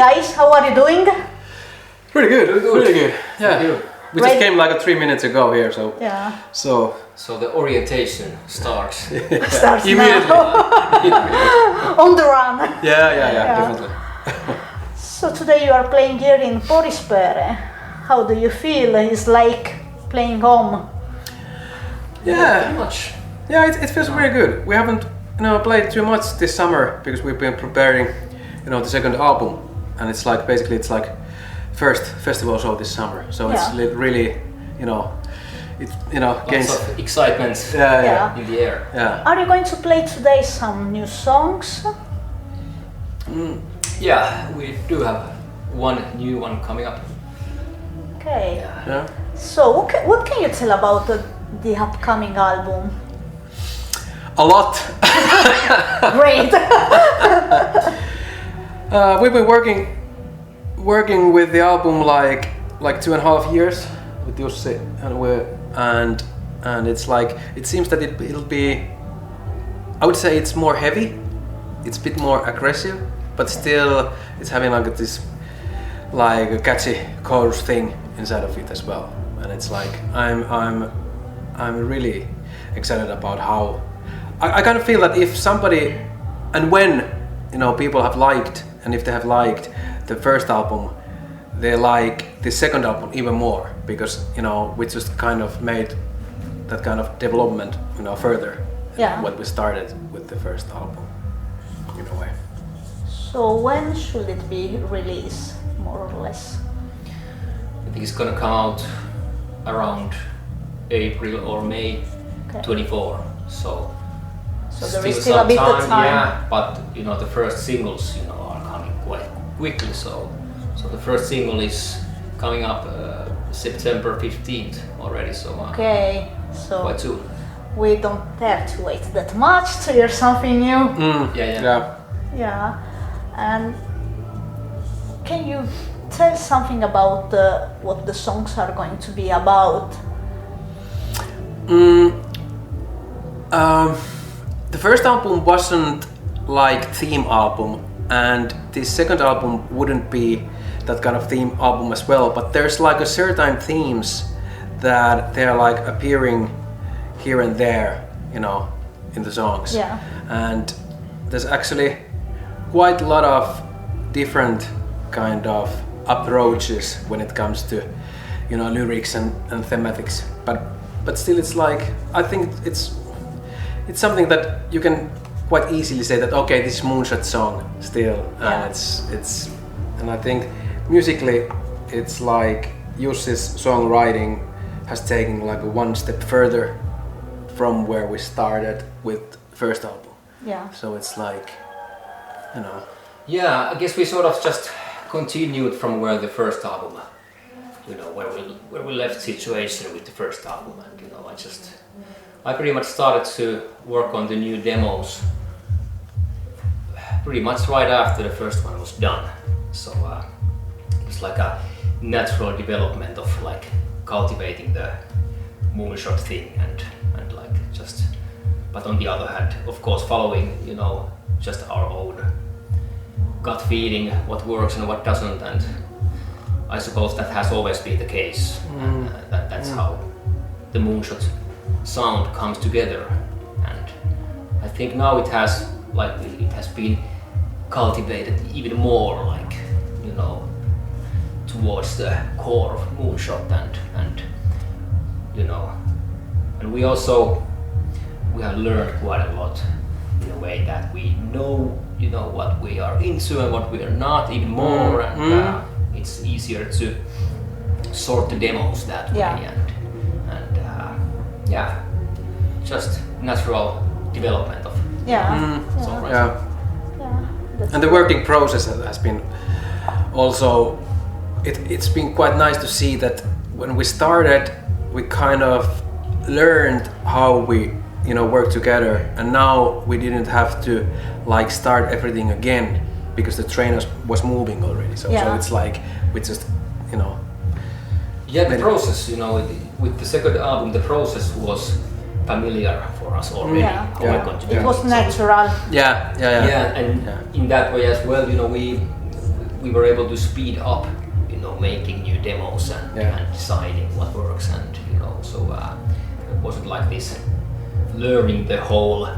guys, how are you doing? Pretty good, really good. Yeah, you. we just came like 3 minutes ago here, so Yeah. so The orientation starts. Starts immediately. now. On the run. Yeah, definitely. So today you are playing here in Porispere. How do you feel? It's like playing home. Yeah, Pretty much. yeah, it feels very good. We haven't played too much this summer because we've been preparing the second album, and it's like basically it's like first festival show this summer. So it's really it gains Lots of excitement yeah. in the air. Yeah. Are you going to play today some new songs? Yeah, we do have one new one coming up. Okay. Yeah. So what can you tell about the upcoming album? A lot. Great. We've been working with the album like 2.5 years with Jussi, and it's like it seems that it'll be. I would say it's more heavy. It's a bit more aggressive, but still it's having like this like a catchy chorus thing inside of it as well. And it's like I'm really excited about how I kind of feel that if somebody and when people have liked, and if they have liked the first album, they like the second album even more, because we just kind of made that kind of development further than what we started with the first album in a way. So when should it be released, more or less? I think it's gonna come out around April or May 24. So there is still a bit of time. Yeah, but the first singles are coming quite quickly. So the first single is coming up September 15th already. So so quite soon. we don't dare to wait that much to hear something new. Yeah. And can you tell something about what the songs are going to be about? The first album wasn't like theme album, and the second album wouldn't be that kind of theme album as well, but there's like a certain themes that they're like appearing here and there in the songs. And there's actually quite a lot of different kind of approaches when it comes to lyrics and thematics, but still it's like I think it's something that you can quite easily say that okay, this is Moonshot song still, and it's and I think musically it's like Jussi's songwriting has taken like one step further from where we started with first album. So it's like Yeah, I guess we sort of just continued from where the first album, where we left situation with the first album, and I pretty much started to work on the new demos pretty much right after the first one was done. So it's like a natural development of like cultivating the moonshot thing and like just, but on the other hand, of course, following just our own gut feeling, what works and what doesn't, and I suppose that has always been the case. That's how the moonshot sound comes together, and I think now it has been cultivated even more, like towards the core of moonshot, and and we have learned quite a lot in a way that we know what we are into and what we are not even more, and it's easier to sort the demos that way, and just natural development of songwriting. And the working process has been also it's been quite nice to see that when we started we kind of learned how we work together, and now we didn't have to like start everything again because the train was moving already. So it's like we just the process with the second album, the process was familiar for us already. How we're going to do it was natural. And in that way as well, we were able to speed up, making new demos and deciding what works, and so it wasn't like this learning the whole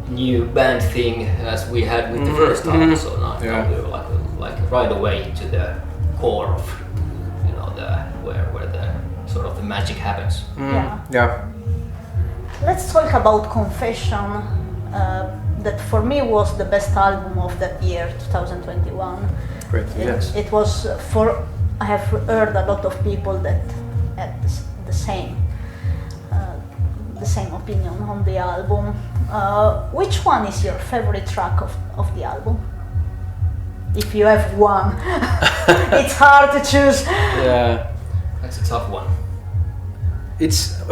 new band thing as we had with the first album. So now we were like right away to the core of where the sort of the magic happens. Yeah. Let's talk about Confession. That for me was the best album of that year, 2021. Great. Yes. It was I have heard a lot of people that had the same opinion on the album. Which one is your favorite track of the album? If you have one, it's hard to choose. Yeah, that's a tough one.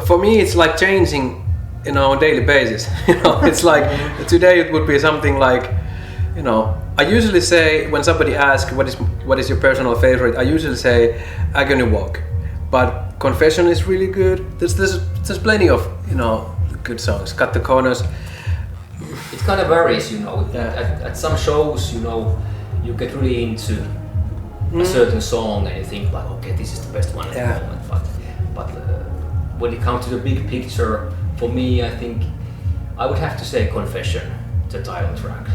For me, it's like changing, on a daily basis. It's like today it would be something like, I usually say when somebody asks what is your personal favorite, I usually say Agony Walk, but Confession is really good. There's plenty of good songs. Cut the Corners. It kind of varies, At some shows, you get really into a certain song and you think like, okay, this is the best one at the moment. But when it comes to the big picture, for me, I think I would have to say Confession, the title track.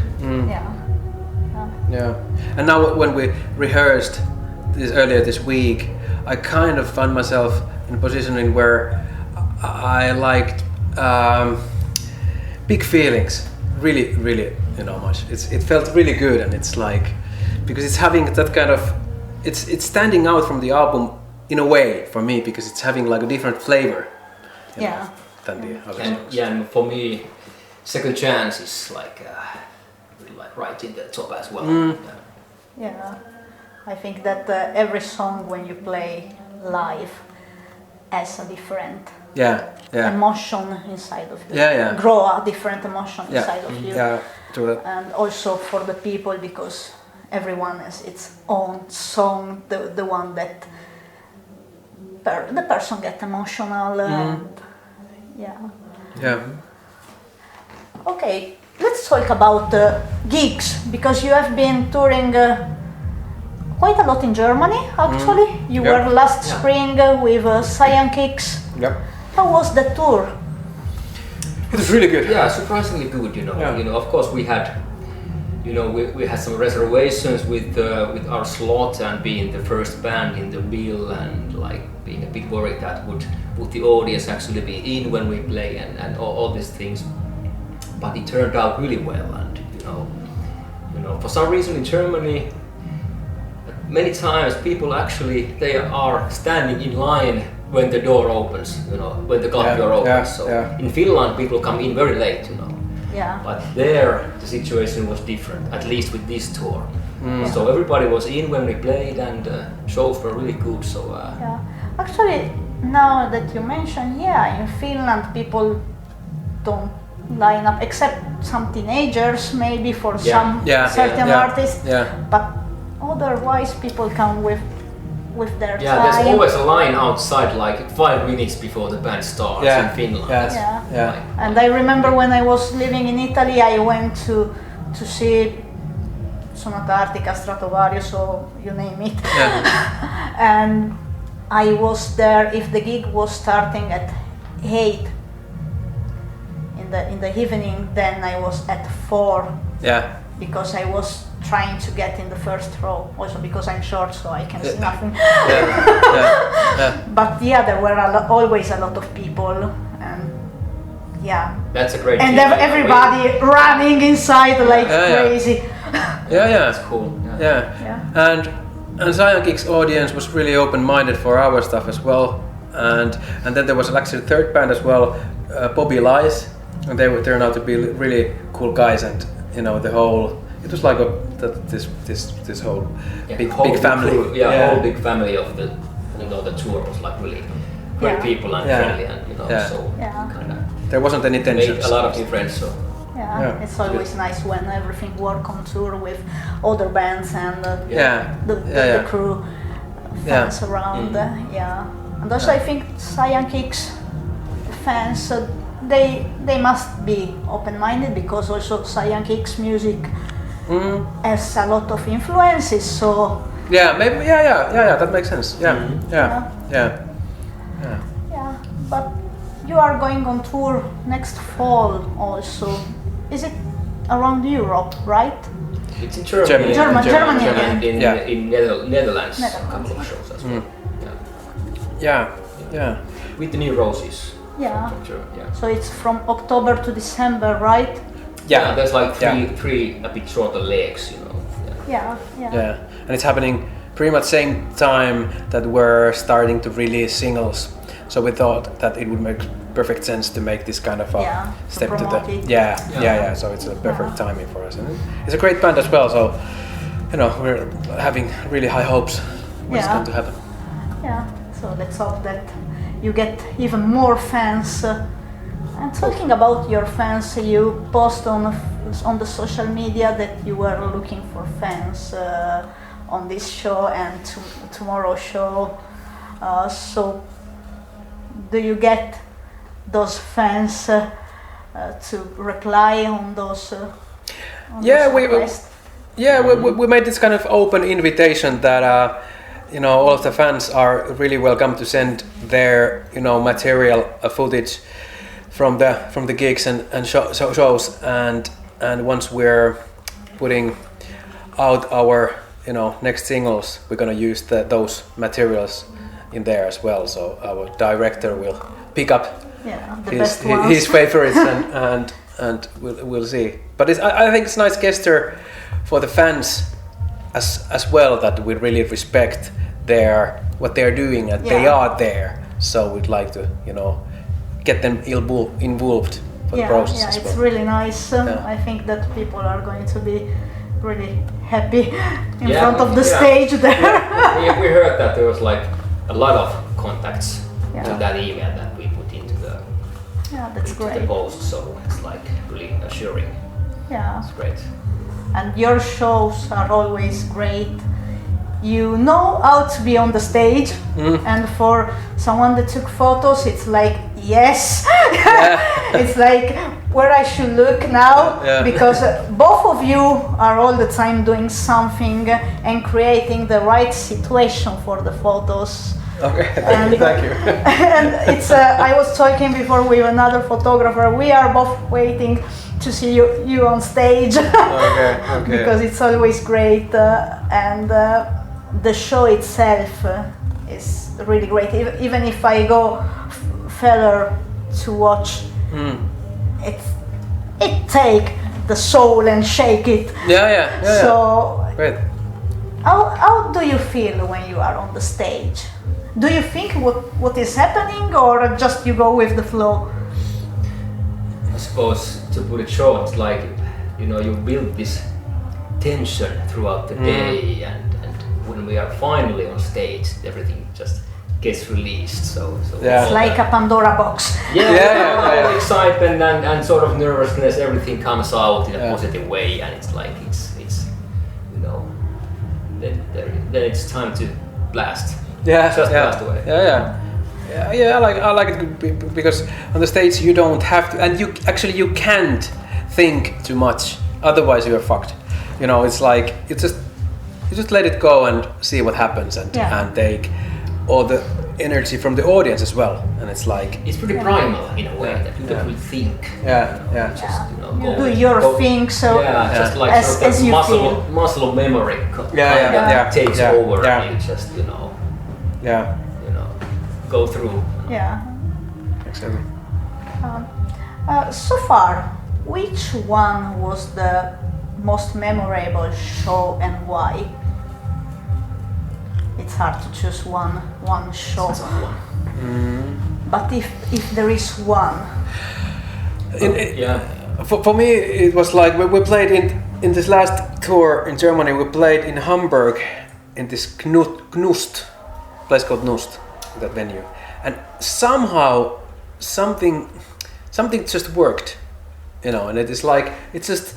Yeah. And now when we rehearsed earlier this week, I kind of found myself in a position in where I liked Big Feelings really, really, much. It felt really good, and it's like, because it's having that kind of, it's standing out from the album in a way for me, because it's having like a different flavor than the other songs. Yeah, and for me, Second Chance is like right in the top as well. Yeah, I think that every song when you play live has a different emotion inside of you. Grow a different emotion inside of you. Yeah, true that. And also for the people, because everyone has its own song, the one that the person gets emotional and Okay, let's talk about gigs, because you have been touring quite a lot in Germany, actually. You were last spring with Cyan Kicks. Yep. How was the tour? It was really good. Yeah, surprisingly good. Of course we had, we had some reservations with our slot and being the first band in the bill, and like being a bit worried that would the audience actually be in when we play and all these things. But it turned out really well, and for some reason in Germany, many times people actually they are standing in line when the door opens, when the club door opens. In Finland, people come in very late, Yeah. But there, the situation was different, at least with this tour. So everybody was in when we played, and shows were really good. So actually, now that you mention, in Finland people don't line up, except some teenagers, maybe for some certain artists. Yeah. But otherwise, people come with their time. There's always a line outside, like 5 minutes before the band starts in Finland. And I remember when I was living in Italy, I went to see Sonata Artica, Stratovarius, or you name it. And I was there, if the gig was starting at 8 in the evening, then I was at 4. Because I was trying to get in the first row, also because I'm short, so I can see nothing. But there were always a lot of people, and that's a great and feeling. everybody running inside like crazy. That's cool. And Cyan Kicks audience was really open-minded for our stuff as well, and then there was actually a third band as well, Bobby Lies, and they turned out to be really cool guys, and the whole, it was like this whole big family. Whole big family of the tour was like really great people and friendly, and so kind of there wasn't any tension. Made a lot of new friends. So it's always nice when everything works on tour with other bands and the crew fans around. And also I think Cyan Kicks fans, they must be open-minded, because also Cyan Kicks music as a lot of influences. So Yeah, maybe. Yeah. That makes sense. Yeah, yeah. But you are going on tour next fall also. Is it around Europe, right? It's in Germany. Germany. In Netherlands. A couple of shows as well. Yeah. With the New Roses. Yeah. From Germany, yeah. So it's from October to December, right? Yeah, there's like three a bit shorter legs, you know. Yeah. Yeah, and it's happening pretty much same time that we're starting to release singles. So we thought that it would make perfect sense to make this kind of a step to the it. So it's a perfect timing for us, and it's a great band as well. So we're having really high hopes what's going to happen. Yeah. So let's hope that you get even more fans. And talking about your fans, you post on the social media that you were looking for fans on this show and tomorrow's show. So do you get those fans to reply on those? We made this kind of open invitation that all of the fans are really welcome to send their material footage from the gigs and shows, and once we're putting out our next singles, we're gonna use those materials in there as well. So our director will pick up his favorites and we'll see. But I think it's a nice gesture for the fans as well, that we really respect what they're doing, and they are there. So we'd like to get them involved for the process as well. It's really nice. I think that people are going to be really happy in front of the stage there. Yeah. We heard that there was like a lot of contacts to that email that we put into the post, so it's like really assuring. Yeah, it's great. And your shows are always great. You know how to be on the stage, and for someone that took photos, it's like it's like where I should look now, because both of you are all the time doing something and creating the right situation for the photos. Okay, and, thank you. And it's I was talking before with another photographer. We are both waiting to see you on stage. Okay. Because it's always great, and the show itself is really great. Even if I go further to watch, it take the soul and shake it. Yeah. So great. How do you feel when you are on the stage? Do you think what is happening, or just you go with the flow? I suppose, to put it short, it's like you build this tension throughout the day, and when we are finally on stage, everything just gets released. So it's like a Pandora box. Yeah. Excitement and sort of nervousness, everything comes out in a positive way, and it's like it's then it's time to blast. Blast away. Yeah, I like it because on the stage you don't have to, and you can't think too much, otherwise you're fucked. It's like you just let it go and see what happens, and take all the energy from the audience as well, and it's like it's pretty primal in a way that you don't really think. Just you do your thing, so just like as you feel. Muscle memory takes over, and you just go through. Exactly. So far, which one was the most memorable show and why? It's hard to choose one show. But if there is one. For me, it was like we played in this last tour in Germany. We played in Hamburg in this Knust place called Knust, that venue, and somehow something just worked, and it is like I just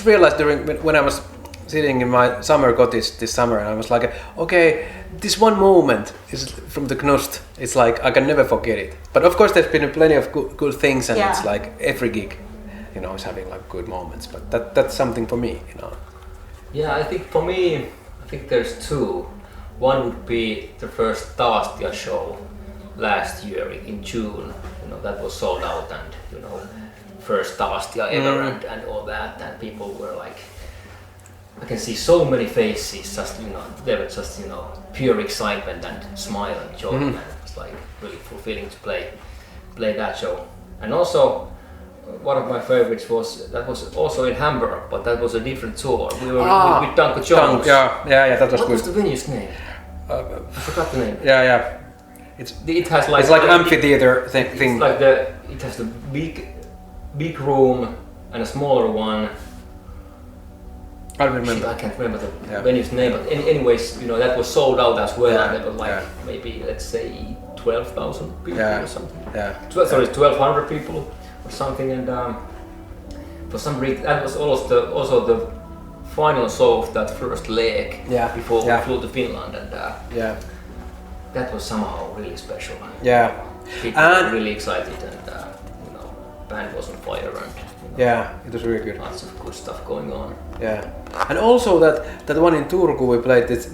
realized when I was sitting in my summer cottage this summer, and I was like, okay, this one moment is from the Knust. It's like I can never forget it. But of course, there's been plenty of good things, and it's like every gig, is having like good moments. But that's something for me, Yeah, I think for me, I think there's two. One would be the first Tavastia show last year in June. You know, that was sold out, and you know, first Tavastia ever, and all that, and people were like, I can see so many faces, just you know, they were just you know pure excitement and smile and joy, and it was like really fulfilling to play that show. And also one of my favorites was that was also in Hamburg, but that was a different tour. We were with Danko Jones. Yeah, that was What good. was the venue's name? I forgot the name. Yeah. It has like It's like amphitheater thing. It's like it has the big room and a smaller one. I don't remember. I can't remember the venue's name, but anyways, you know that was sold out as well. Yeah, And there were like maybe let's say 12,000 people or something. Yeah. 1,200 people or something. And for some reason, that was also the final show of that first leg before we flew to Finland, and that was somehow really special. Yeah. People were really excited, and you know, band was on fire, and you know, it was really good. lots of good stuff going on. Yeah, and also that one in Turku we played this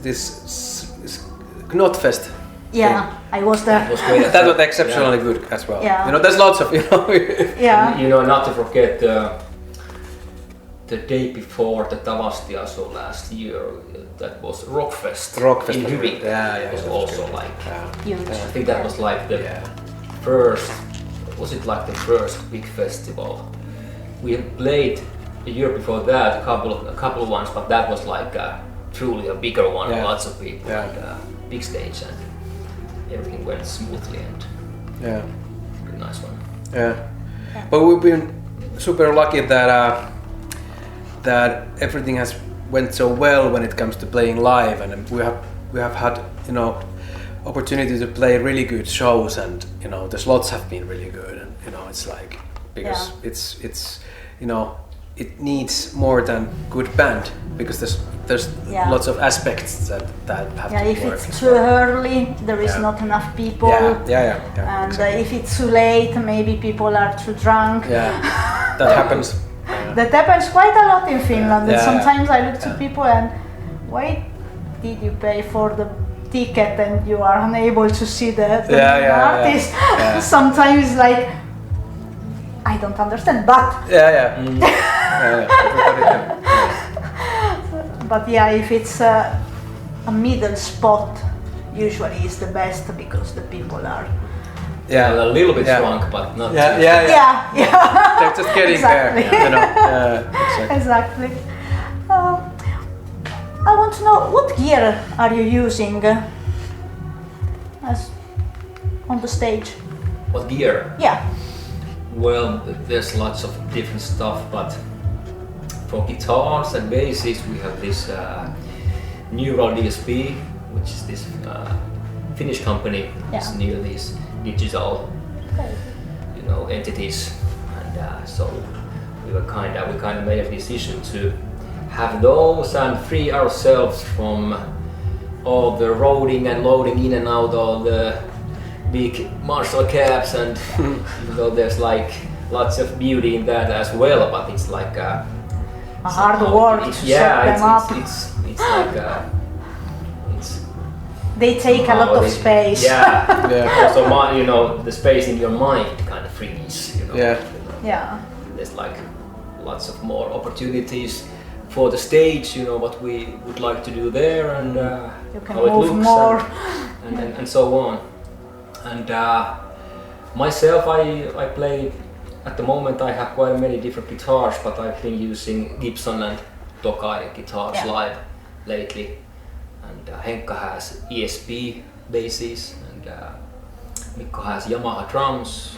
Knotfest. Yeah, I was there. That was great. That was exceptionally good as well. Yeah. You know, there's lots of Yeah. And, you know, not to forget the day before the Tavastia show last year, that was Rockfest in Hyvik. It was also like Huge. I think that was like the first. Was it like the first big festival? We had played a year before that a couple of ones, but that was like truly a bigger one. Lots of people and big stage, and everything went smoothly, and really nice one. Yeah. But we've been super lucky that everything has went so well when it comes to playing live, and we have had you know opportunity to play really good shows, and you know the slots have been really good, and you know it's like because it's you know it needs more than good band, because there's lots of aspects that have to if work. it's too early, there is not enough people. And exactly. if it's too late, maybe people are too drunk. That happens. That happens quite a lot in Finland. And sometimes I look to people and, why did you pay for the ticket and you are unable to see the artist? Sometimes like, I don't understand, but but if it's a middle spot, usually is the best, because the people are a little bit drunk, but not too They're just getting there, you know. Exactly. I want to know, what gear are you using as on the stage? What gear? Yeah. Well, there's lots of different stuff, but for guitars and basses we have this Neural DSP, which is this Finnish company. It's near these digital, you know, entities, and so we kind of made a decision to have those and free ourselves from all the roading and loading in and out all the big Marshall cabs, and you know there's like lots of beauty in that as well, but it's like a hard work to set them up. It's like they take a lot of space. Also, you know, the space in your mind kind of frees. You know, There's like lots of more opportunities for the stage. You know what we would like to do there, and you can how it move looks, more, and so on. And myself, I play. At the moment, I have quite many different guitars, but I've been using Gibson and Tokai guitars live lately. And Henkka has ESP basses, and Mikko has Yamaha drums,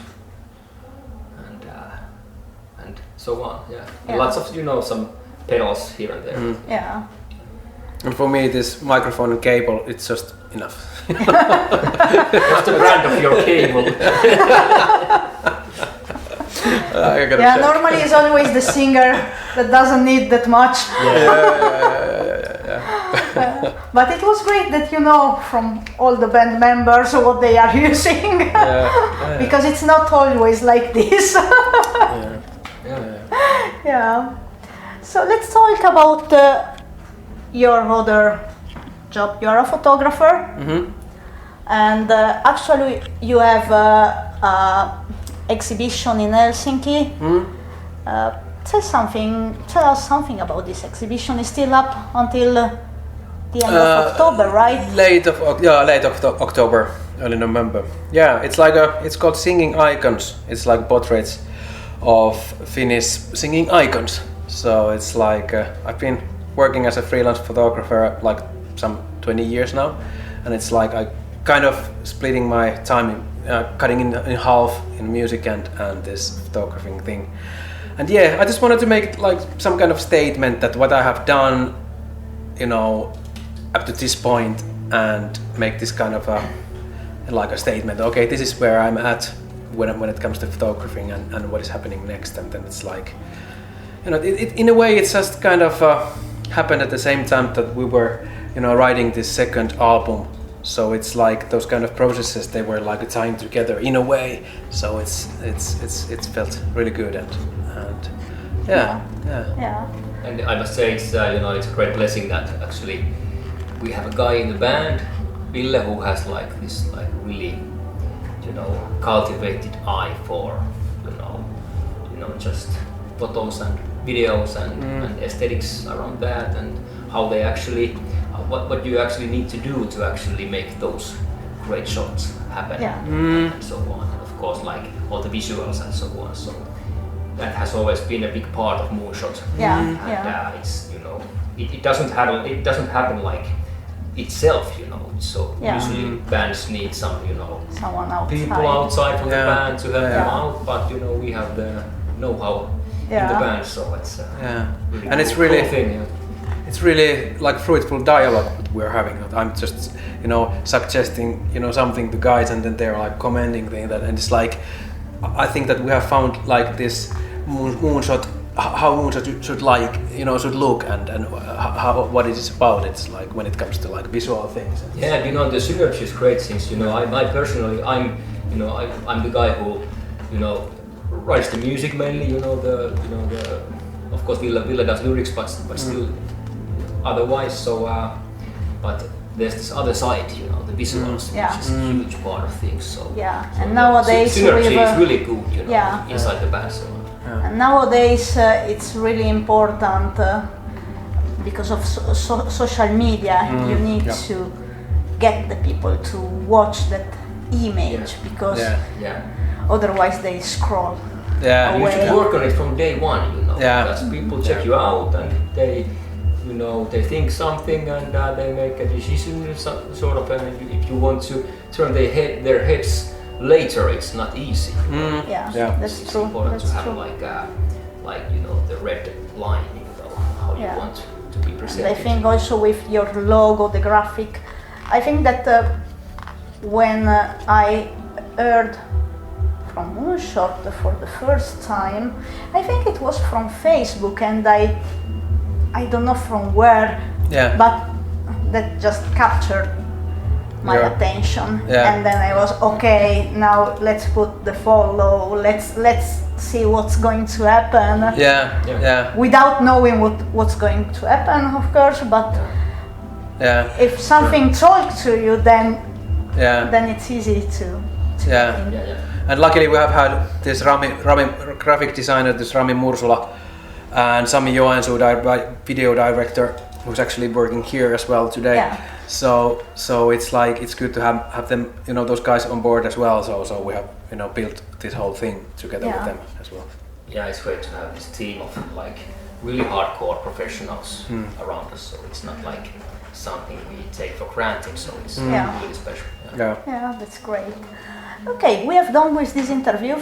and so on. And lots of some pedals here and there. And for me, this microphone and cable, it's just enough. What's the brand of your cable? Normally it's always the singer that doesn't need that much. But it was great that you know from all the band members what they are using, because it's not always like this. Yeah. So let's talk about your other job. You are a photographer, and actually you have a exhibition in Helsinki. Tell us something about this exhibition. It's still up until the end of October, right? Late October, early November. Yeah, it's called Singing Icons. It's like portraits of Finnish singing icons. So it's like I've been working as a freelance photographer like some 20 years now, and it's like I kind of splitting my time cutting in half in music and this photographing thing. And yeah, I just wanted to make like some kind of statement that what I have done, you know, up to this point, and make this kind of a statement. Okay, this is where I'm at when it comes to photographing and what is happening next. And then it's like, you know, it in a way it's just kind of happened at the same time that we were, you know, writing this second album. So it's like those kind of processes, they were like tying together in a way. So it's felt really good and yeah. And I must say it's you know, it's a great blessing that actually we have a guy in the band, Ville, who has like this like really, you know, cultivated eye for you know just photos and videos and aesthetics around that, and how they actually what you actually need to do to actually make those great shots happen, and so on. And of course, like all the visuals and so on. So that has always been a big part of Moonshot. It's, you know, it doesn't happen like itself, you know. So usually bands need some, you know, someone outside. People outside from the band to help them out. But you know, we have the know-how in the band, so it's really and it's cool really thing. It's really like fruitful dialogue that we're having. I'm just, you know, suggesting, you know, something to guys, and then they're like commenting things, and it's like I think that we have found like this Moonshot, how Moonshot should like, you know, should look, and how what it is about. It's like when it comes to like visual things. Yeah, you know, the synergy is great things. You know, I personally, I'm the guy who, you know, writes the music mainly. You know, of course Ville does lyrics, but still. Otherwise, so but there's this other side, you know, the visuals, which is a huge part of things. So and nowadays synergy is really good, you know, inside the band. So. And nowadays it's really important because of social media. You need to get the people to watch that image because otherwise they scroll. You should work on it from day one, you know, because people check you out and they. You know, they think something and they make a decision, sort of. And if you want to turn their heads later, it's not easy. That's it's true. important to have like you know, the red line, you know, how you want to be presented. And I think also with your logo, the graphic. I think that when I heard from Moonshot for the first time, I think it was from Facebook, and I don't know from where, but that just captured my attention. And then I was okay. Now let's put the follow. Let's see what's going to happen. Without knowing what's going to happen, of course. But if something talks to you, then it's easy to. And luckily we have had this Rami graphic designer, this Rami Mursula. And Sami Joensuu, video director, who's actually working here as well today. So it's like it's good to have them, you know, those guys on board as well. So we have, you know, built this whole thing together with them as well. Yeah, it's great to have this team of like really hardcore professionals around us. So it's not like something we take for granted. So it's really special. Yeah, that's great. Okay, we have done with this interview.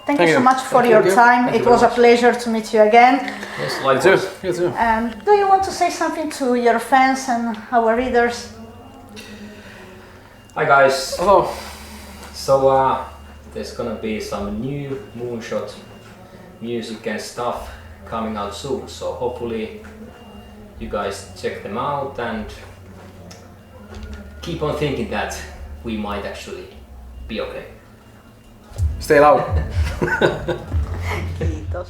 Thank you so much for your time. It was a pleasure to meet you again. Yes, likewise. You too. And do you want to say something to your fans and our readers? Hi guys. Hello. So there's gonna be some new Moonshot music and stuff coming out soon. So hopefully you guys check them out and keep on thinking that we might actually be okay. Stay loud. Kiitos.